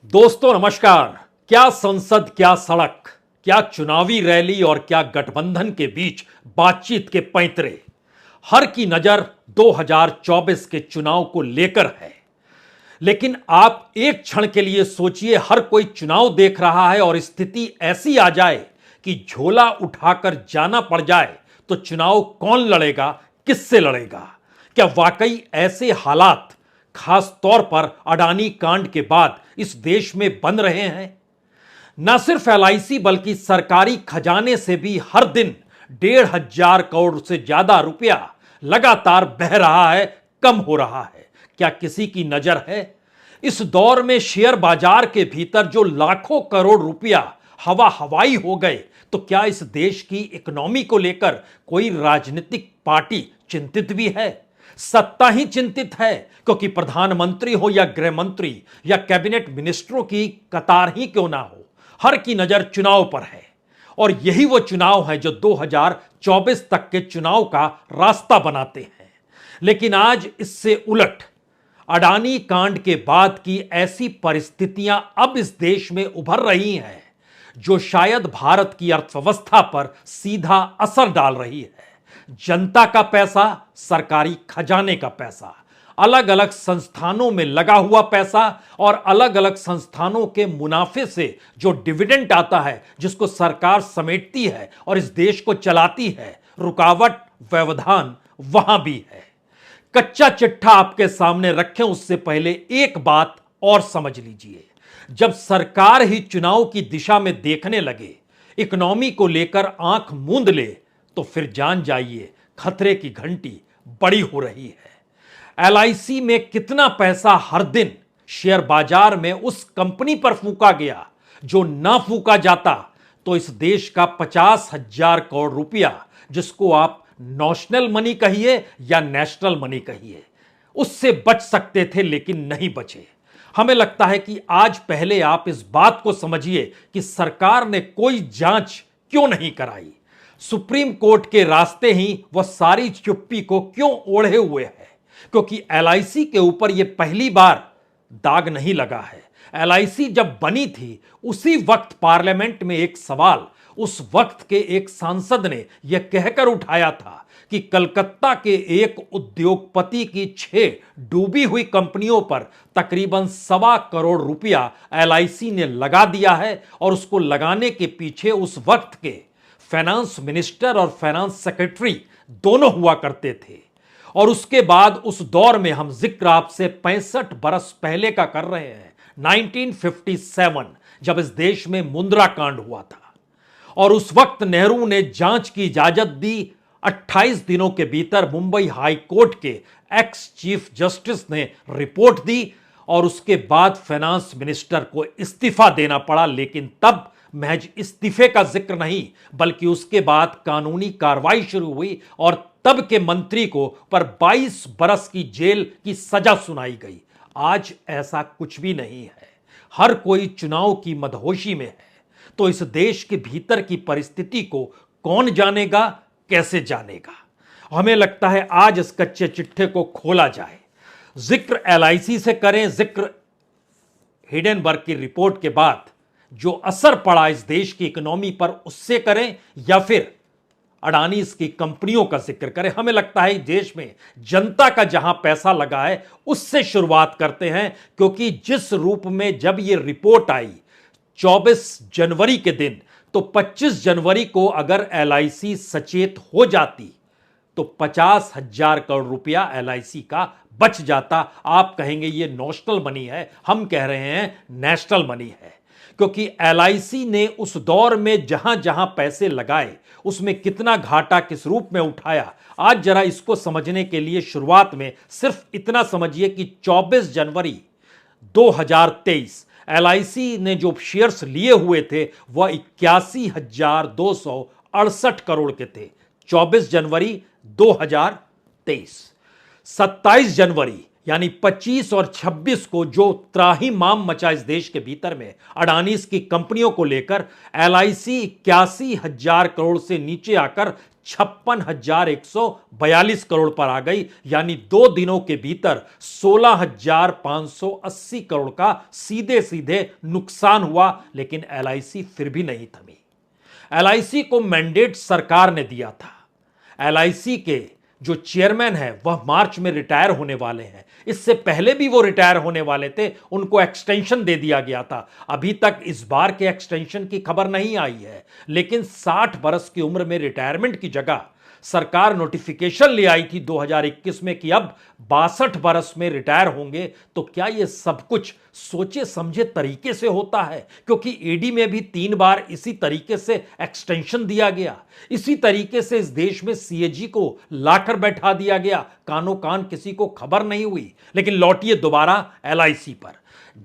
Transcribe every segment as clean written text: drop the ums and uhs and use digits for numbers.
दोस्तों नमस्कार। क्या संसद, क्या सड़क, क्या चुनावी रैली और क्या गठबंधन के बीच बातचीत के पैंतरे। हर की नजर 2024 के चुनाव को लेकर है। लेकिन आप एक क्षण के लिए सोचिए, हर कोई चुनाव देख रहा है और स्थिति ऐसी आ जाए कि झोला उठाकर जाना पड़ जाए तो चुनाव कौन लड़ेगा, किससे लड़ेगा। क्या वाकई ऐसे हालात खास तौर पर अडानी कांड के बाद इस देश में बन रहे हैं? न सिर्फ एलआईसी बल्कि सरकारी खजाने से भी हर दिन 1,500 करोड़ से ज्यादा रुपया लगातार बह रहा है, कम हो रहा है। क्या किसी की नजर है इस दौर में शेयर बाजार के भीतर जो लाखों करोड़ रुपया हवा हवाई हो गए, तो क्या इस देश की इकोनॉमी को लेकर कोई राजनीतिक पार्टी चिंतित भी है? सत्ता ही चिंतित है, क्योंकि प्रधानमंत्री हो या गृह मंत्री या कैबिनेट मिनिस्टरों की कतार ही क्यों ना हो, हर की नजर चुनाव पर है। और यही वो चुनाव है जो 2024 तक के चुनाव का रास्ता बनाते हैं। लेकिन आज इससे उलट अडानी कांड के बाद की ऐसी परिस्थितियां अब इस देश में उभर रही हैं जो शायद भारत की अर्थव्यवस्था पर सीधा असर डाल रही है। जनता का पैसा, सरकारी खजाने का पैसा, अलग अलग संस्थानों में लगा हुआ पैसा और अलग अलग संस्थानों के मुनाफे से जो डिविडेंड आता है, जिसको सरकार समेटती है और इस देश को चलाती है, रुकावट, व्यवधान वहां भी है। कच्चा चिट्ठा आपके सामने रखें उससे पहले एक बात और समझ लीजिए। जब सरकार ही चुनाव की दिशा में देखने लगे, इकोनॉमी को लेकर आंख मूंद ले, तो फिर जान जाइए खतरे की घंटी बड़ी हो रही है। एलआईसी में कितना पैसा हर दिन शेयर बाजार में उस कंपनी पर फूका गया, जो ना फूका जाता तो इस देश का 50,000 करोड़ रुपया, जिसको आप नॉशनल मनी कहिए या नेशनल मनी कहिए, उससे बच सकते थे, लेकिन नहीं बचे। हमें लगता है कि आज पहले आप इस बात को समझिए कि सरकार ने कोई जांच क्यों नहीं कराई। सुप्रीम कोर्ट के रास्ते ही वह सारी चुप्पी को क्यों ओढ़े हुए है, क्योंकि एलआईसी के ऊपर यह पहली बार दाग नहीं लगा है। एलआईसी जब बनी थी उसी वक्त पार्लियामेंट में एक सवाल उस वक्त के एक सांसद ने यह कहकर उठाया था कि कलकत्ता के एक उद्योगपति की 6 डूबी हुई कंपनियों पर तकरीबन 1.25 करोड़ रुपया एलआईसी ने लगा दिया है, और उसको लगाने के पीछे उस वक्त के फाइनेंस मिनिस्टर और फाइनेंस सेक्रेटरी दोनों हुआ करते थे। और उसके बाद उस दौर में हम जिक्र आपसे 65 बरस पहले का कर रहे हैं, 1957, जब इस देश में मुंद्रा कांड हुआ था। और उस वक्त नेहरू ने जांच की इजाजत दी। 28 दिनों के भीतर मुंबई हाई कोर्ट के एक्स चीफ जस्टिस ने रिपोर्ट दी और उसके बाद फाइनेंस मिनिस्टर को इस्तीफा देना पड़ा। लेकिन तब महज इस्तीफे का जिक्र नहीं, बल्कि उसके बाद कानूनी कार्रवाई शुरू हुई और तब के मंत्री को पर 22 बरस की जेल की सजा सुनाई गई। आज ऐसा कुछ भी नहीं है। हर कोई चुनाव की मदहोशी में है। तो इस देश के भीतर की परिस्थिति को कौन जानेगा, कैसे जानेगा? हमें लगता है आज इस कच्चे चिट्ठे को खोला जाए। जिक्र एलआईसी से करें, जिक्र हिडेनबर्ग की रिपोर्ट के बाद जो असर पड़ा इस देश की इकोनॉमी पर उससे करें, या फिर अडानी की कंपनियों का जिक्र करें। हमें लगता है देश में जनता का जहां पैसा लगा है उससे शुरुआत करते हैं, क्योंकि जिस रूप में जब यह रिपोर्ट आई 24 जनवरी के दिन, तो 25 जनवरी को अगर एलआईसी सचेत हो जाती तो 50,000 करोड़ रुपया एलआईसी का बच जाता। आप कहेंगे ये नॉशनल मनी है, हम कह रहे हैं नेशनल मनी है, क्योंकि एलआईसी ने उस दौर में जहां जहां पैसे लगाए उसमें कितना घाटा किस रूप में उठाया। आज जरा इसको समझने के लिए शुरुआत में सिर्फ इतना समझिए कि 24 जनवरी 2023 एलआईसी ने जो शेयर्स लिए हुए थे वह 81,268 करोड़ के थे। 24 जनवरी 2023, 27 जनवरी यानी 25 और 26 को जो त्राहिमाम मचा इस देश के भीतर में अडानी की कंपनियों को लेकर, एलआईसी 81,000 करोड़ से नीचे आकर 56,142 करोड़ पर आ गई। यानी 2 दिनों के भीतर 16,580 करोड़ का सीधे सीधे नुकसान हुआ। लेकिन एलआईसी फिर भी नहीं थमी। एलआईसी को मैंडेट सरकार ने दिया था। एलआईसी के जो चेयरमैन है वह मार्च में रिटायर होने वाले हैं। इससे पहले भी वो रिटायर होने वाले थे, उनको एक्सटेंशन दे दिया गया था। अभी तक इस बार के एक्सटेंशन की खबर नहीं आई है। लेकिन 60 बरस की उम्र में रिटायरमेंट की जगह सरकार नोटिफिकेशन ले आई थी 2021 में कि अब 62 बरस में रिटायर होंगे। तो क्या यह सब कुछ सोचे समझे तरीके से होता है? क्योंकि ईडी में भी 3 बार इसी तरीके से एक्सटेंशन दिया गया। इसी तरीके से इस देश में सीएजी को लाकर बैठा दिया गया। कानो कान किसी को खबर नहीं हुई। लेकिन लौटिए दोबारा एलआईसी पर।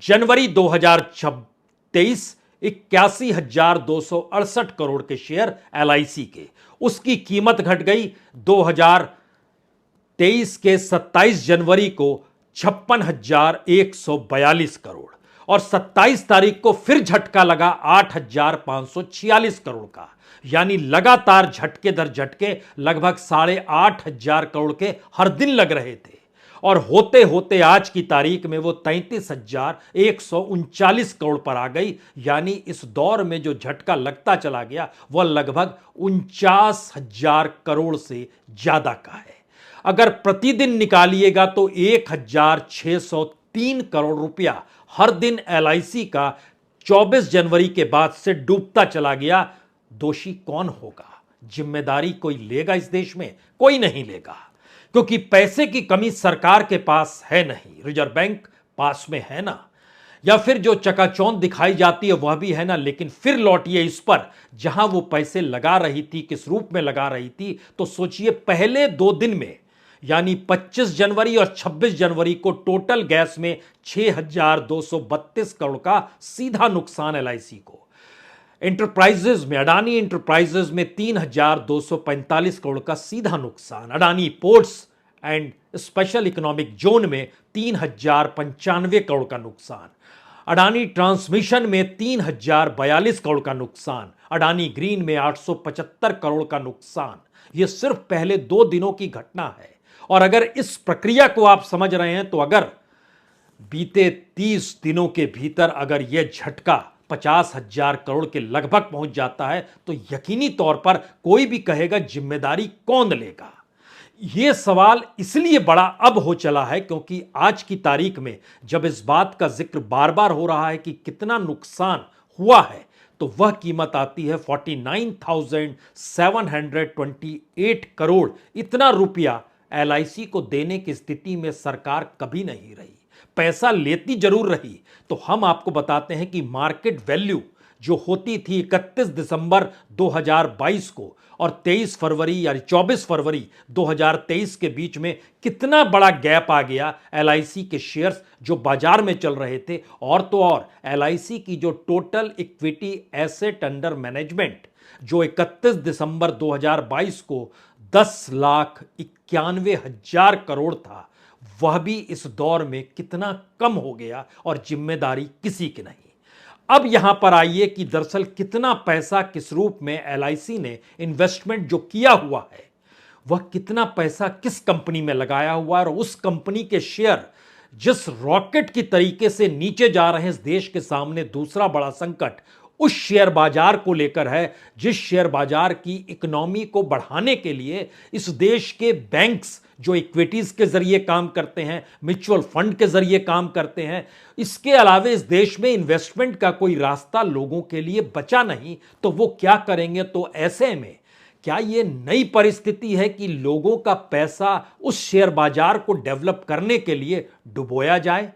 जनवरी 2023 81,268 करोड़ के शेयर एलआईसी के, उसकी कीमत घट गई 2023 के 27 जनवरी को 56,142 करोड़ और 27 तारीख को फिर झटका लगा 8,546 करोड़ का। यानी लगातार झटके दर झटके लगभग 8,500 करोड़ के हर दिन लग रहे थे। और होते होते आज की तारीख में वो 33,139 करोड़ पर आ गई। यानी इस दौर में जो झटका लगता चला गया वह लगभग 49,000 करोड़ से ज्यादा का है। अगर प्रतिदिन निकालिएगा तो 1,603 करोड़ रुपया हर दिन एलआईसी का 24 जनवरी के बाद से डूबता चला गया। दोषी कौन होगा? जिम्मेदारी कोई लेगा इस देश में? कोई नहीं लेगा, क्योंकि पैसे की कमी सरकार के पास है नहीं। रिजर्व बैंक पास में है ना, या फिर जो चकाचौंध दिखाई जाती है वह भी है ना। लेकिन फिर लौटिए इस पर, जहां वो पैसे लगा रही थी, किस रूप में लगा रही थी। तो सोचिए, पहले 2 दिन में यानी 25 जनवरी और 26 जनवरी को टोटल गैस में 6,232 करोड़ का सीधा नुकसान एलआईसी को। इंटरप्राइजेज में, अडानी इंटरप्राइजेज में 3,245 करोड़ का सीधा नुकसान। Adani ports and special economic zone में 3,095 करोड़ का नुकसान। अडानी ट्रांसमिशन में 3,042 करोड़ का नुकसान। अडानी ग्रीन में 875 करोड़ का नुकसान। यह सिर्फ पहले 2 दिनों की घटना है। और अगर इस प्रक्रिया को आप समझ रहे हैं तो अगर बीते 30 दिनों के भीतर अगर यह झटका 50,000 करोड़ के लगभग पहुंच जाता है तो यकीनी तौर पर कोई भी कहेगा जिम्मेदारी कौन लेगा। यह सवाल इसलिए बड़ा अब हो चला है क्योंकि आज की तारीख में जब इस बात का जिक्र बार बार हो रहा है कि कितना नुकसान हुआ है, तो वह कीमत आती है 49,728 करोड़। इतना रुपया एलआईसी को देने की स्थिति में सरकार कभी नहीं रही। पैसा लेती जरूर रही। तो हम आपको बताते हैं कि मार्केट वैल्यू जो होती थी 31 दिसंबर 2022 को और 23 फरवरी यानी 24 फरवरी 2023 के बीच में कितना बड़ा गैप आ गया। एलआईसी के शेयर्स जो बाजार में चल रहे थे, और तो और एलआईसी की जो total equity asset under management जो 31 दिसंबर 2022 को 10,91,000 करोड़ था, वह भी इस दौर में कितना कम हो गया और जिम्मेदारी किसी की नहीं। अब यहां पर आइए कि दरअसल कितना पैसा किस रूप में एलआईसी ने इन्वेस्टमेंट जो किया हुआ है वह कितना पैसा किस कंपनी में लगाया हुआ है, और उस कंपनी के शेयर जिस रॉकेट की तरीके से नीचे जा रहे हैं। इस देश के सामने दूसरा बड़ा संकट उस शेयर बाजार को लेकर है जिस शेयर बाजार की इकोनॉमी को बढ़ाने के लिए इस देश के बैंक्स जो इक्विटीज के जरिए काम करते हैं, म्यूचुअल फंड के जरिए काम करते हैं, इसके अलावा इस देश में इन्वेस्टमेंट का कोई रास्ता लोगों के लिए बचा नहीं। तो वो क्या करेंगे? तो ऐसे में क्या यह नई परिस्थिति है कि लोगों का पैसा उस शेयर बाजार को डेवलप करने के लिए डुबोया जाए,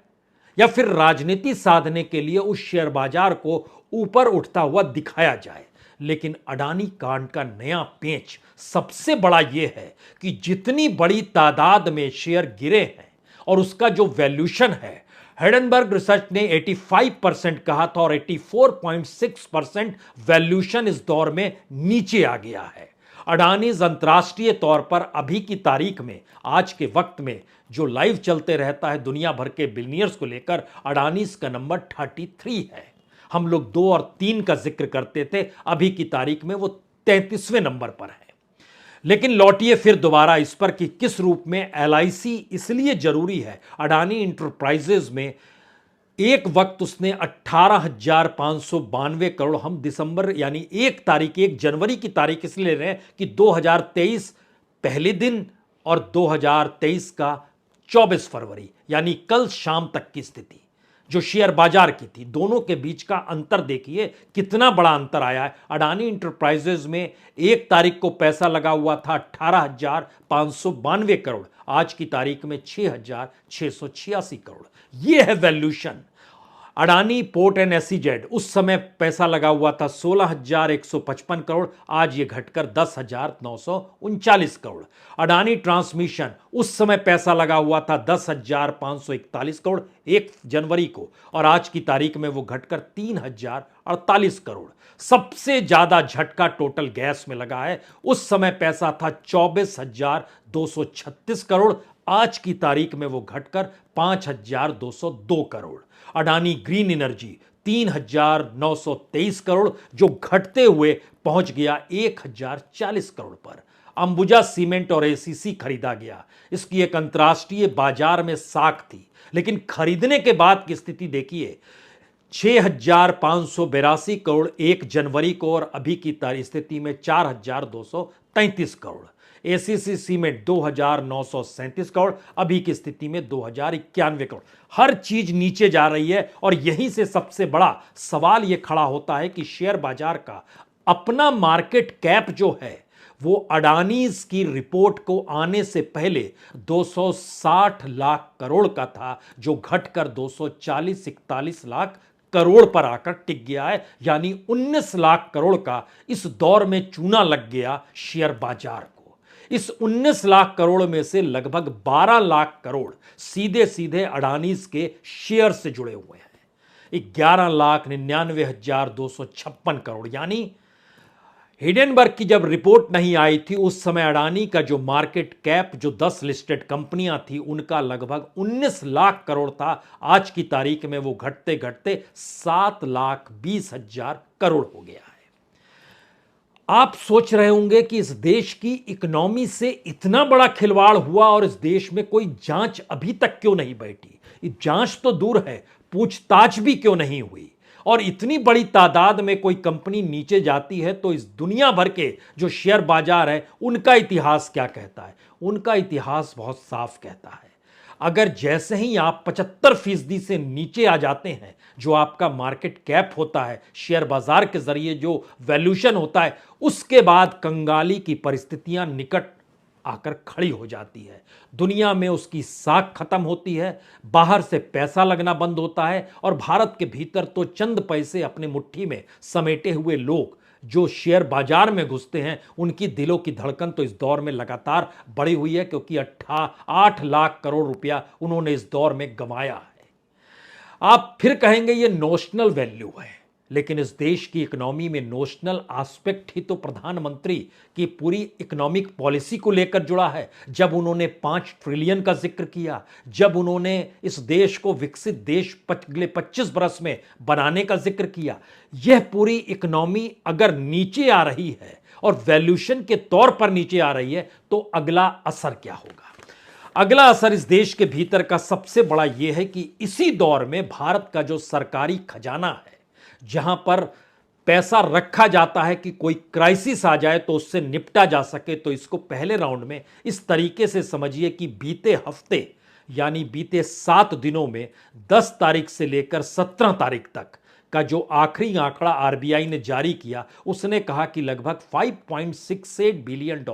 या फिर राजनीति साधने के लिए उस शेयर बाजार को ऊपर उठता हुआ दिखाया जाए? लेकिन अडानी कांड का नया पेंच सबसे बड़ा यह है कि जितनी बड़ी तादाद में शेयर गिरे हैं और उसका जो वैल्यूशन है, हिडेनबर्ग रिसर्च ने 85% कहा था और 84.6% वैल्यूशन इस दौर में नीचे आ गया है। अडानीज अंतर्राष्ट्रीय तौर पर अभी की तारीख में, आज के वक्त में जो लाइव चलते रहता है दुनिया भर के बिलियनियर्स को लेकर, अडानीज का नंबर 33 है। हम लोग 2 और 3 का जिक्र करते थे, अभी की तारीख में वो 33वें नंबर पर है। लेकिन लौटिए फिर दोबारा इस पर कि किस रूप में एलआईसी इसलिए जरूरी है। अडानी इंटरप्राइजेज में एक वक्त उसने 18,592 करोड़, हम दिसंबर यानी 1 जनवरी की तारीख इसलिए ले रहे हैं कि 2023 पहले दिन और 2023 का 24 फरवरी यानी कल शाम तक की स्थिति जो शेयर बाजार की थी, दोनों के बीच का अंतर देखिए कितना बड़ा अंतर आया है। अडानी इंटरप्राइजेज में 1 को पैसा लगा हुआ था 18,592 करोड़, आज की तारीख में 6,686 करोड़। यह है valuation. Adani port and SEZ उस समय पैसा लगा हुआ था 16,155 करोड़, आज ये घटकर 10,939 करोड़। अडानी ट्रांसमिशन उस समय पैसा लगा हुआ था 10,541 करोड़ 1 जनवरी को, और आज की तारीख में वो घटकर 3,048 करोड़। सबसे ज्यादा झटका टोटल गैस में लगा है, उस समय पैसा था 24,236 करोड़, आज की तारीख में वो घटकर 5,202 करोड़। अडानी ग्रीन एनर्जी 3,923 करोड़ जो घटते हुए पहुंच गया 1,040 करोड़ पर। अंबुजा सीमेंट और एसीसी खरीदा गया, इसकी एक अंतर्राष्ट्रीय बाजार में साख थी, लेकिन खरीदने के बाद की स्थिति देखिए 6,582 करोड़ 1 जनवरी को, और अभी की स्थिति में 4,233 करोड़। एसीसी सीमेंट 2,937 करोड़, अभी की स्थिति में 2,091 करोड़। हर चीज नीचे जा रही है, और यहीं से सबसे बड़ा सवाल यह खड़ा होता है कि शेयर बाजार का अपना मार्केट कैप जो है वो अडानीज की रिपोर्ट को आने से पहले 260 लाख करोड़ का था, जो घटकर 240-41 लाख करोड़ पर आकर टिक गया है। यानी 19 लाख करोड़ का इस दौर में चूना लग गया शेयर बाजार को। इस 19 लाख करोड़ में से लगभग 12 लाख करोड़ सीधे सीधे अडानीज के शेयर से जुड़े हुए हैं। 11,99,256 करोड़। यानी हिडेनबर्ग की जब रिपोर्ट नहीं आई थी उस समय अडानी का जो मार्केट कैप, जो 10 लिस्टेड कंपनियां थी, उनका लगभग 19 लाख करोड़ था। आज की तारीख में वो घटते घटते 7,20,000 करोड़ हो गया है। आप सोच रहे होंगे कि इस देश की इकोनॉमी से इतना बड़ा खिलवाड़ हुआ और इस देश में कोई जांच अभी तक क्यों नहीं बैठी। ये जांच तो दूर है, पूछताछ भी क्यों नहीं हुई। और इतनी बड़ी तादाद में कोई कंपनी नीचे जाती है तो इस दुनिया भर के जो शेयर बाजार है उनका इतिहास क्या कहता है। उनका इतिहास बहुत साफ कहता है, अगर जैसे ही आप 75% से नीचे आ जाते हैं, जो आपका मार्केट कैप होता है, शेयर बाजार के जरिए जो वैल्यूशन होता है, उसके बाद कंगाली की परिस्थितियां निकट आकर खड़ी हो जाती है। दुनिया में उसकी साख खत्म होती है, बाहर से पैसा लगना बंद होता है, और भारत के भीतर तो चंद पैसे अपने मुट्ठी में समेटे हुए लोग जो शेयर बाजार में घुसते हैं, उनकी दिलों की धड़कन तो इस दौर में लगातार बढ़ी हुई है, क्योंकि 8 लाख करोड़ रुपया उन्होंने इस दौर में गंवाया है। आप फिर कहेंगे ये नोशनल वैल्यू है, लेकिन इस देश की इकोनॉमी में नोशनल एस्पेक्ट ही तो प्रधानमंत्री की पूरी इकोनॉमिक पॉलिसी को लेकर जुड़ा है। जब उन्होंने 5 ट्रिलियन का जिक्र किया, जब उन्होंने इस देश को विकसित देश अगले 25 बरस में बनाने का जिक्र किया, यह पूरी इकोनॉमी अगर नीचे आ रही है और वैल्यूशन के तौर पर नीचे आ रही है, तो अगला असर क्या होगा। अगला असर इस देश के भीतर का सबसे बड़ा यह है कि इसी दौर में भारत का जो सरकारी खजाना है, जहां पर पैसा रखा जाता है कि कोई क्राइसिस आ जाए तो उससे निपटा जा सके, तो इसको पहले राउंड में इस तरीके से समझिए कि बीते हफ्ते यानी बीते 7 दिनों में 10 तारीख से लेकर 17 तारीख तक का जो आखिरी आंकड़ा आरबीआई ने जारी किया, उसने कहा कि लगभग $5.68 बिलियन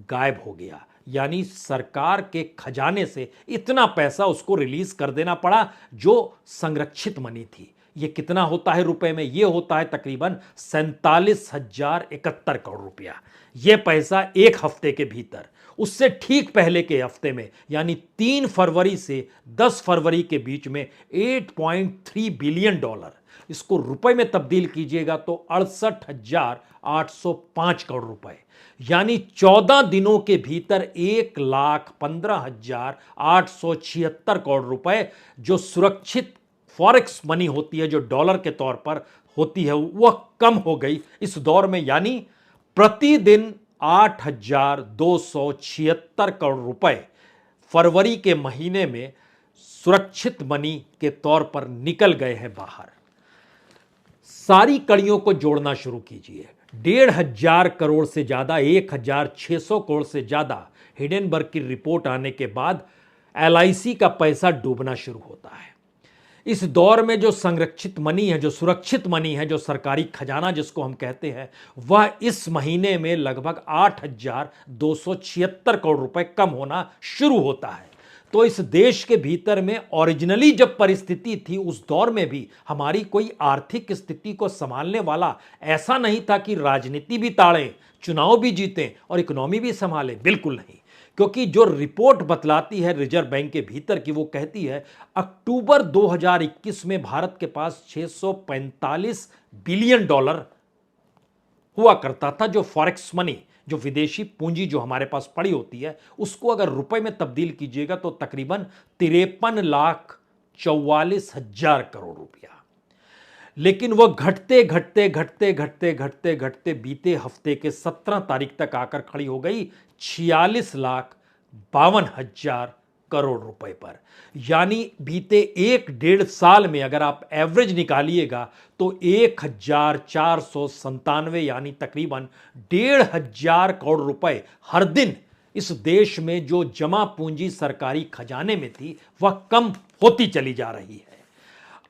गायब हो गया। यानी सरकार के खजाने से इतना पैसा उसको रिलीज कर देना पड़ा जो संरक्षित मनी थी। ये कितना होता है रुपए में? ये होता है तकरीबन 47,071 करोड़ रुपया। ये पैसा एक हफ्ते के भीतर उससे ठीक पहले के हफ्ते में यानी 3 फरवरी से 10 फरवरी के बीच में 8.3 बिलियन डॉलर, इसको रुपए में तब्दील कीजिएगा तो 68,805 करोड़ रुपए, यानी 14 दिनों के भीतर 1,15,876 करोड़ रुपए जो सुरक्षित फॉरेक्स मनी होती है, जो डॉलर के तौर पर होती है, वह कम हो गई इस दौर में। यानी प्रतिदिन 8,276 करोड़ रुपए फरवरी के महीने में सुरक्षित मनी के तौर पर निकल गए हैं बाहर। सारी कड़ियों को जोड़ना शुरू कीजिए। 1,500 करोड़ से ज्यादा, 1,600 करोड़ से ज्यादा हिडेनबर्ग की रिपोर्ट आने के बाद LIC का पैसा डूबना शुरू होता है। इस दौर में जो संरक्षित मनी है, जो सुरक्षित मनी है, जो सरकारी खजाना जिसको हम कहते हैं, वह इस महीने में लगभग 8,276 करोड़ रुपए कम होना शुरू होता है। तो इस देश के भीतर में ओरिजिनली जब परिस्थिति थी, उस दौर में भी हमारी कोई आर्थिक स्थिति को संभालने वाला ऐसा नहीं था कि राजनीति भी ताड़ें, चुनाव भी जीतें और इकोनॉमी भी संभालें। बिल्कुल नहीं, क्योंकि जो रिपोर्ट बतलाती है रिजर्व बैंक के भीतर की, वो कहती है अक्टूबर 2021 में भारत के पास 645 बिलियन डॉलर हुआ करता था, जो फॉरेक्स मनी, जो विदेशी पूंजी जो हमारे पास पड़ी होती है, उसको अगर रुपए में तब्दील कीजिएगा तो तकरीबन 53,44,000 करोड़ रुपया। लेकिन वह घटते घटते घटते घटते घटते घटते बीते हफ्ते के 17 तारीख तक आकर खड़ी हो गई 46,52,000 करोड़ रुपए पर। यानी बीते 1.5 साल में अगर आप एवरेज निकालिएगा तो 1,497, यानी तकरीबन 1,500 करोड़ रुपए हर दिन इस देश में जो जमा पूंजी सरकारी खजाने में थी, वह कम होती चली जा रही है।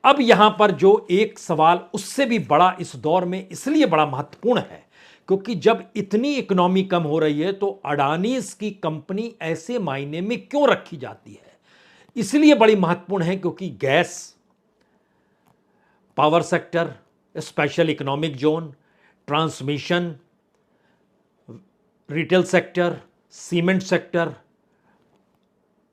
अब यहां पर जो एक सवाल उससे भी बड़ा इस दौर में इसलिए बड़ा महत्वपूर्ण है, क्योंकि जब इतनी इकोनॉमी कम हो रही है तो अडानीज की कंपनी ऐसे मायने में क्यों रखी जाती है? इसलिए बड़ी महत्वपूर्ण है क्योंकि gas, power sector, special economic zone, transmission, retail sector, cement sector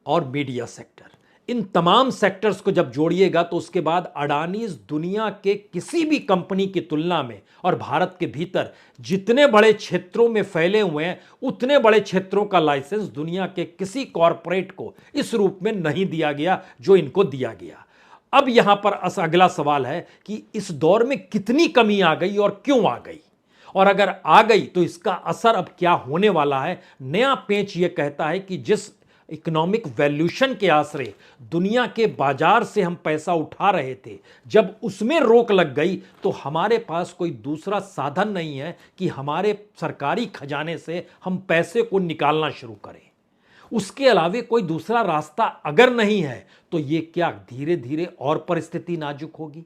और मीडिया सेक्टर, इन तमाम सेक्टर्स को जब जोड़िएगा तो उसके बाद अडानीज दुनिया के किसी भी कंपनी की तुलना में और भारत के भीतर जितने बड़े क्षेत्रों में फैले हुए हैं, उतने बड़े क्षेत्रों का लाइसेंस दुनिया के किसी कॉरपोरेट को इस रूप में नहीं दिया गया जो इनको दिया गया। अब यहां पर अगला सवाल है कि इस दौर में कितनी कमी आ गई और क्यों आ गई, और अगर आ गई तो इसका असर अब क्या होने वाला है। नया पेंच यह कहता है कि जिस इकोनॉमिक वैल्यूशन के आसरे दुनिया के बाजार से हम पैसा उठा रहे थे, जब उसमें रोक लग गई तो हमारे पास कोई दूसरा साधन नहीं है कि हमारे सरकारी खजाने से हम पैसे को निकालना शुरू करें। उसके अलावे कोई दूसरा रास्ता अगर नहीं है तो ये क्या धीरे धीरे और परिस्थिति नाजुक होगी।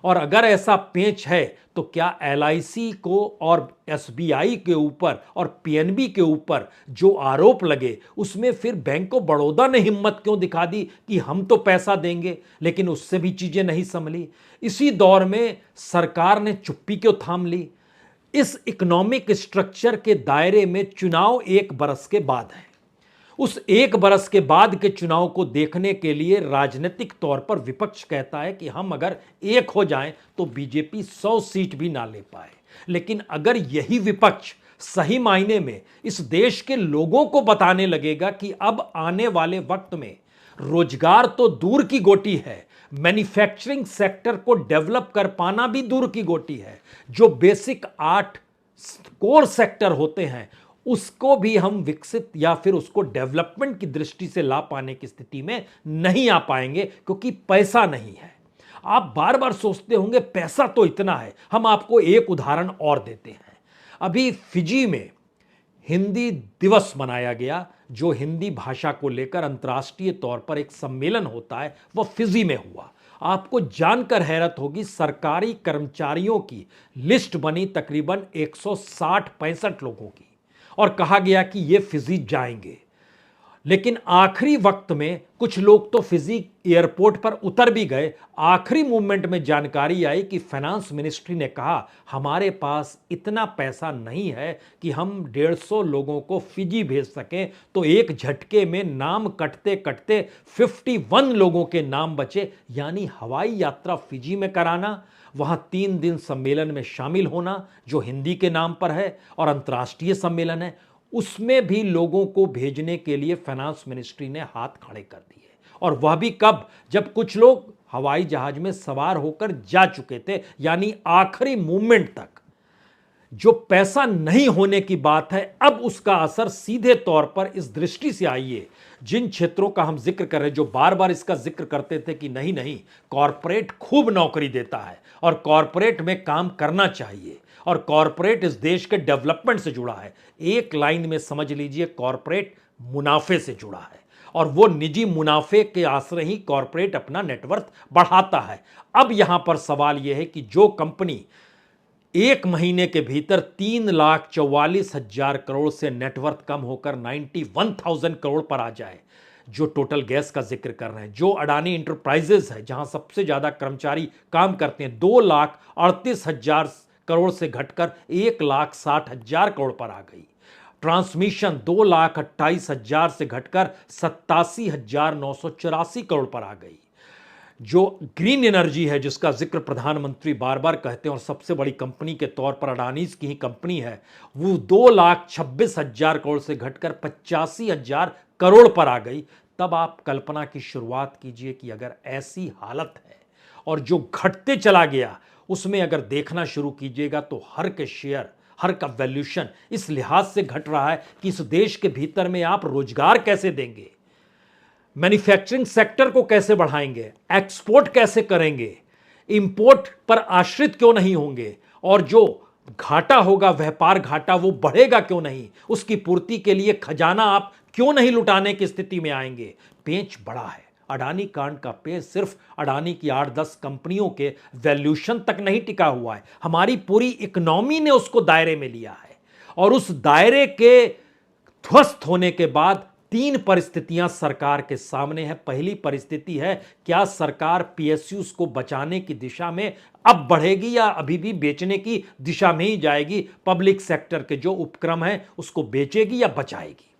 और अगर ऐसा पेंच है तो क्या LIC को और SBI के ऊपर और PNB के ऊपर जो आरोप लगे, उसमें फिर बैंक ऑफ बड़ौदा ने हिम्मत क्यों दिखा दी कि हम तो पैसा देंगे, लेकिन उससे भी चीजें नहीं संभली। इसी दौर में सरकार ने चुप्पी क्यों थाम ली। इस इकोनॉमिक स्ट्रक्चर के दायरे में चुनाव 1 बरस के बाद है। उस 1 बरस के बाद के चुनाव को देखने के लिए राजनीतिक तौर पर विपक्ष कहता है कि हम अगर एक हो जाएं तो बीजेपी 100 सीट भी ना ले पाए। लेकिन अगर यही विपक्ष सही मायने में इस देश के लोगों को बताने लगेगा कि अब आने वाले वक्त में रोजगार तो दूर की गोटी है, मैन्युफैक्चरिंग सेक्टर को डेवलप कर पाना भी दूर की गोटी है, जो बेसिक 8 कोर सेक्टर होते हैं उसको भी हम विकसित या फिर उसको डेवलपमेंट की दृष्टि से ला पाने की स्थिति में नहीं आ पाएंगे, क्योंकि पैसा नहीं है। आप बार बार सोचते होंगे पैसा तो इतना है। हम आपको एक उदाहरण और देते हैं। अभी फिजी में हिंदी दिवस मनाया गया, जो हिंदी भाषा को लेकर अंतर्राष्ट्रीय तौर पर एक सम्मेलन होता है, वह फिजी में हुआ। आपको जानकर हैरत होगी, सरकारी कर्मचारियों की लिस्ट बनी तकरीबन 160-65 लोगों की, और कहा गया कि ये फिजी जाएंगे। लेकिन आखिरी वक्त में कुछ लोग तो फिजी एयरपोर्ट पर उतर भी गए। आखिरी मूवमेंट में जानकारी आई कि फाइनेंस मिनिस्ट्री ने कहा हमारे पास इतना पैसा नहीं है कि हम 150 लोगों को फिजी भेज सकें। तो एक झटके में नाम कटते कटते 51 लोगों के नाम बचे, यानी हवाई यात्रा फिजी में कराना, वहां 3 दिन सम्मेलन में शामिल होना जो हिंदी के नाम पर है और अंतर्राष्ट्रीय सम्मेलन है, उसमें भी लोगों को भेजने के लिए फाइनेंस मिनिस्ट्री ने हाथ खड़े कर दिए। और वह भी कब? जब कुछ लोग हवाई जहाज में सवार होकर जा चुके थे, यानी आखिरी मूवमेंट तक। जो पैसा नहीं होने की बात है, अब उसका असर सीधे तौर पर इस दृष्टि से आइए, जिन क्षेत्रों का हम जिक्र कर रहे हैं, जो बार बार इसका जिक्र करते थे कि नहीं नहीं कॉरपोरेट खूब नौकरी देता है और कॉरपोरेट में काम करना चाहिए और कॉरपोरेट इस देश के डेवलपमेंट से जुड़ा है। एक लाइन में समझ लीजिए, कॉरपोरेट मुनाफे से जुड़ा है और वो निजी मुनाफे के आश्रय ही कॉरपोरेट अपना नेटवर्थ बढ़ाता है। अब यहां पर सवाल यह है कि जो कंपनी एक महीने के भीतर 3,44,000 करोड़ से नेटवर्थ कम होकर 91,000 करोड़ पर आ जाए, जो टोटल गैस का जिक्र कर रहे हैं, जो अडानी इंटरप्राइजेज है जहां सबसे ज्यादा कर्मचारी काम करते हैं, 2,38,000 करोड़ से घटकर 1,60,000 करोड़ पर आ गई। ट्रांसमिशन 2,28,000 से घटकर 87,984 करोड़ पर आ गई। जो ग्रीन एनर्जी है जिसका जिक्र प्रधानमंत्री बार बार कहते हैं और सबसे बड़ी कंपनी के तौर पर अडानीज की ही कंपनी है, वो 2,26,000 करोड़ से घटकर 85,000 करोड़ पर आ गई। तब आप कल्पना की शुरुआत कीजिए कि अगर ऐसी हालत है और जो घटते चला गया उसमें अगर देखना शुरू कीजिएगा तो हर के शेयर, हर का वैल्यूशन इस लिहाज से घट रहा है कि इस देश के भीतर में आप रोजगार कैसे देंगे, मैन्युफैक्चरिंग सेक्टर को कैसे बढ़ाएंगे, एक्सपोर्ट कैसे करेंगे, इंपोर्ट पर आश्रित क्यों नहीं होंगे, और जो घाटा होगा व्यापार घाटा वो बढ़ेगा क्यों नहीं, उसकी पूर्ति के लिए खजाना आप क्यों नहीं लुटाने की स्थिति में आएंगे। पेंच बड़ा है। अडानी कांड का पेंच सिर्फ अडानी की 8-10 कंपनियों के वैल्यूशन तक नहीं टिका हुआ है, हमारी पूरी इकोनॉमी ने उसको दायरे में लिया है। और उस दायरे के ध्वस्त होने के बाद 3 परिस्थितियां सरकार के सामने है। पहली परिस्थिति है, क्या सरकार पीएसयूज को बचाने की दिशा में अब बढ़ेगी या अभी भी बेचने की दिशा में ही जाएगी, पब्लिक सेक्टर के जो उपक्रम है उसको बेचेगी या बचाएगी।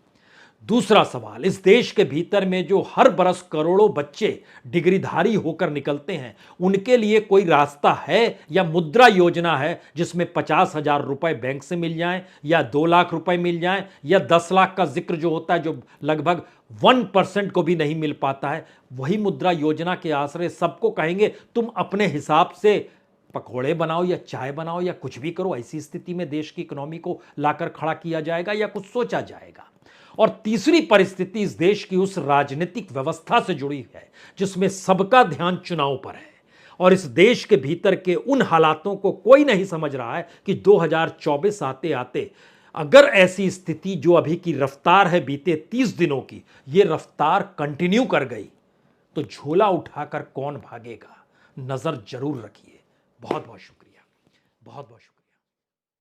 दूसरा सवाल, इस देश के भीतर में जो हर बरस करोड़ों बच्चे डिग्रीधारी होकर निकलते हैं, उनके लिए कोई रास्ता है या मुद्रा योजना है जिसमें 50,000 रुपए बैंक से मिल जाएं या 2 लाख रुपए मिल जाएं या 10 लाख का जिक्र जो होता है जो लगभग 1% को भी नहीं मिल पाता है। वही मुद्रा योजना के आश्रय सबको कहेंगे तुम अपने हिसाब से पकौड़े बनाओ या चाय बनाओ या कुछ भी करो। ऐसी स्थिति में देश की इकोनॉमी को लाकर खड़ा किया जाएगा या कुछ सोचा जाएगा। और तीसरी परिस्थिति इस देश की उस राजनीतिक व्यवस्था से जुड़ी है जिसमें सबका ध्यान चुनाव पर है और इस देश के भीतर के उन हालातों को कोई नहीं समझ रहा है कि 2024 आते आते अगर ऐसी स्थिति जो अभी की रफ्तार है बीते 30 दिनों की, ये रफ्तार कंटिन्यू कर गई तो झोला उठाकर कौन भागेगा। नजर जरूर रखिए। बहुत बहुत शुक्रिया। बहुत बहुत शुक्रिया।